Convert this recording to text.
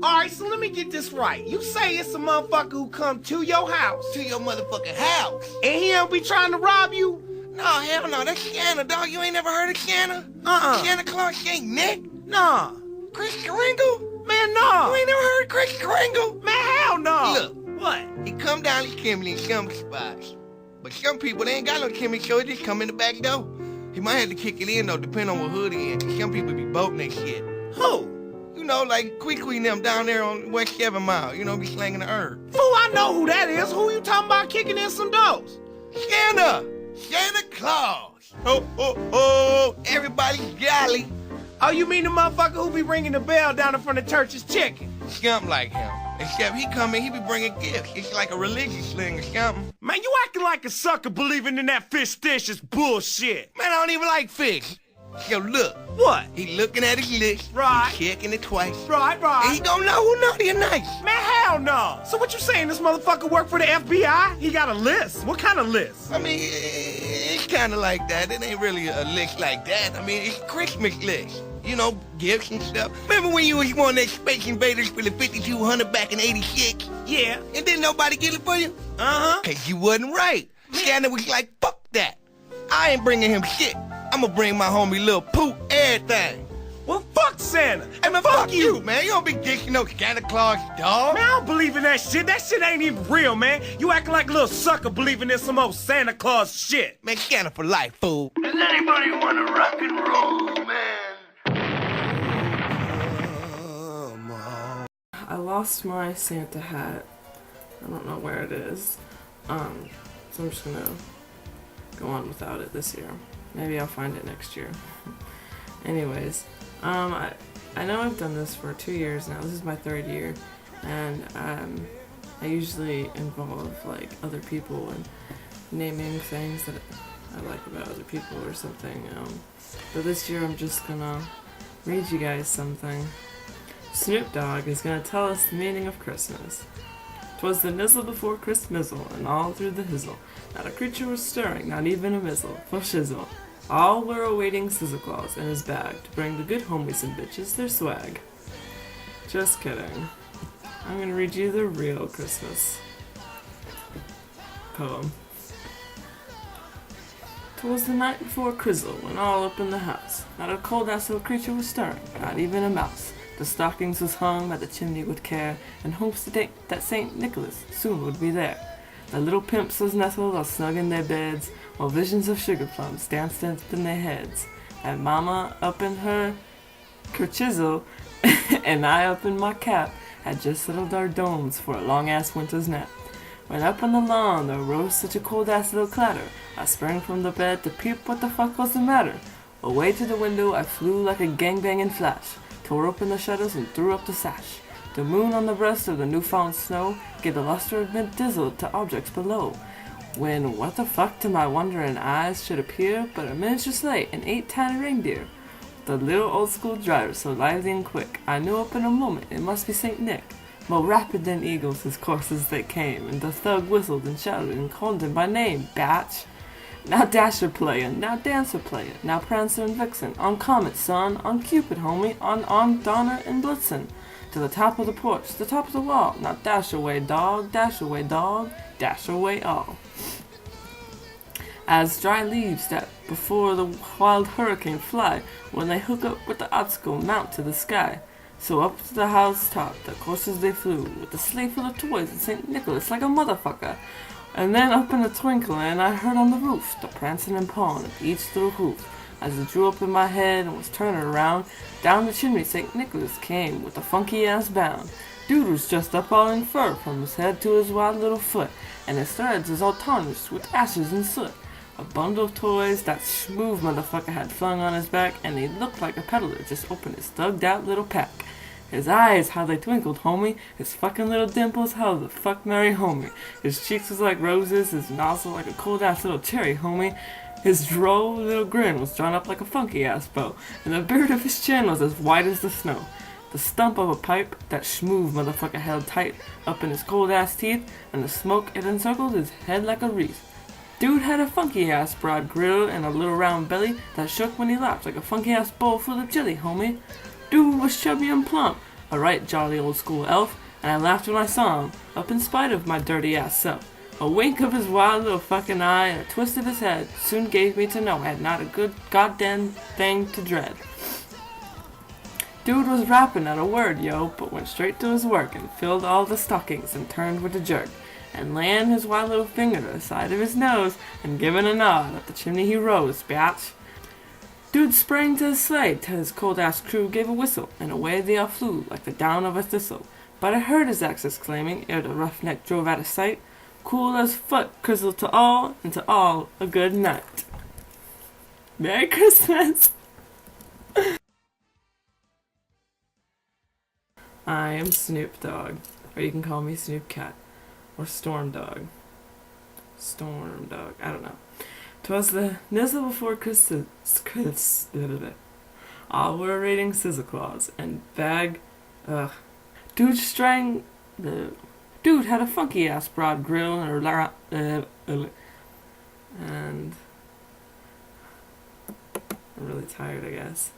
Alright, so let me get this right. You say it's a motherfucker who come to your house. To your motherfucking house. And he don't be trying to rob you? No, hell no, that's Santa, dog. You ain't never heard of Santa? Santa Claus ain't Nick? Nah. Chris Kringle? Man, nah. You ain't never heard of Chris Kringle? Man, hell no. Look. What? He come down these chimney and chimney spots. But some people, they ain't got no chimney, so they just come in the back door. He might have to kick it in, though, depending on what hood he in, 'cause some people be boating that shit. Who? You know, like Quee and them down there on West 7 Mile, you know, be slanging the herb. Fool, I know who that is. Who you talking about kicking in some doors? Santa! Santa Claus! Ho, ho, ho! Everybody's jolly. Oh, you mean the motherfucker who be ringing the bell down in front of church's chicken? Something like him. Except he come in, he be bringing gifts. It's like a religious thing or something. Man, you acting like a sucker believing in that fish dish is bullshit. Man, I don't even like fish. Yo, look. What? He looking at his list. Right. He checking it twice. Right. And he gonna know who naughty or nice. Man, hell no. So what you saying, this motherfucker work for the FBI? He got a list. What kind of list? I mean, it's kind of like that. It ain't really a list like that. I mean, it's a Christmas list. You know, gifts and stuff. Remember when you was one of that Space Invaders for the 5200 back in 86? Yeah. And didn't nobody get it for you? Uh-huh. 'Cause you wasn't right. Santa was like, fuck that. I ain't bringing him shit. I'ma bring my homie Lil Poop everything. Well, fuck Santa. Hey, man, fuck you, man. You don't be dicking no Santa Claus, dog. Man, I don't believe in that shit. That shit ain't even real, man. You acting like a little sucker believing in some old Santa Claus shit. Man, Santa for life, fool. Does anybody want to rock and roll, man? I lost my Santa hat. I don't know where it is. So I'm just gonna go on without it this year. Maybe I'll find it next year. Anyways, I know I've done this for 2 years now. This is my 3rd year, and I usually involve like other people and naming things that I like about other people or something. But this year I'm just gonna read you guys something. Snoop Dogg is gonna tell us the meaning of Christmas. 'Twas the nizzle before Chris Mizzle, and all through the hizzle, not a creature was stirring, not even a mizzle, for shizzle. All were awaiting Sizzle Claus and his bag to bring the good homies and bitches their swag. Just kidding. I'm gonna read you the real Christmas poem. 'Twas the night before Crizzle, when all up in the house, not a cold-ass little creature was stirring, not even a mouse. The stockings was hung by the chimney with care, in hopes that St. Nicholas soon would be there. The little pimps was nestled all snug in their beds, while visions of sugar plums danced up in their heads. And Mama up in her kerchizzle, and I up in my cap, had just settled our domes for a long-ass winter's nap. When up on the lawn there rose such a cold-ass little clatter, I sprang from the bed to peep what the fuck was the matter. Away to the window I flew like a gangbanging flash, tore open the shutters and threw up the sash. The moon on the breast of the newfound snow gave the luster of mid-dizzle to objects below. When what the fuck to my wondering eyes should appear but a miniature sleigh and 8 tiny reindeer. The little old-school driver so lively and quick, I knew up in a moment it must be St. Nick. More rapid than eagles his coursers they came, and the thug whistled and shouted and called him by name, batch. Now Dasher playin', now Dancer playin', now Prancer and Vixen, on Comet, son, on Cupid, homie, on Donner and Blitzen. To the top of the porch, the top of the wall, now dash away dog, dash away dog, dash away all. As dry leaves that before the wild hurricane fly, when they hook up with the obstacle mount to the sky. So up to the housetop the coursers they flew, with the sleigh full of toys and St. Nicholas like a motherfucker. And then up in a twinkle, and I heard on the roof the prancing and pawing of each little hoof. As it drew up in my head and was turning around, down the chimney St. Nicholas came with a funky-ass bound. Dude was dressed up all in fur from his head to his wild little foot, and his threads was all tarnished with ashes and soot. A bundle of toys that smooth motherfucker had flung on his back, and he looked like a peddler just opened his thugged-out little pack. His eyes, how they twinkled, homie. His fucking little dimples, how the fuck merry, homie. His cheeks was like roses, his nostril like a cold-ass little cherry, homie. His droll little grin was drawn up like a funky-ass bow, and the beard of his chin was as white as the snow. The stump of a pipe that schmoove motherfucker held tight up in his cold-ass teeth, and the smoke it encircled his head like a wreath. Dude had a funky-ass broad grill and a little round belly that shook when he laughed like a funky-ass bowl full of jelly, homie. Dude was chubby and plump, A right jolly old school elf, and I laughed when I saw him, up in spite of my dirty ass self. A wink of his wild little fucking eye and a twist of his head soon gave me to know I had not a good goddamn thing to dread. Dude was rapping at a word, yo, but went straight to his work and filled all the stockings and turned with a jerk, and laying his white little finger to the side of his nose and giving a nod up the chimney he rose, biatch. Dude sprang to his sleigh till his cold-ass crew gave a whistle, and away they all flew like the down of a thistle. But I heard his axe exclaiming, ere the roughneck drove out of sight, "Cool as foot, Crizzle to all, and to all a good night." Merry Christmas! I am Snoop Dogg, or you can call me Snoop Cat, or Storm Dog. Storm Dog, I don't know. 'Twas the nizzle before Christmas. All were reading Sizzle Claus and Dude Dude had a funky ass broad grill and I'm really tired, I guess.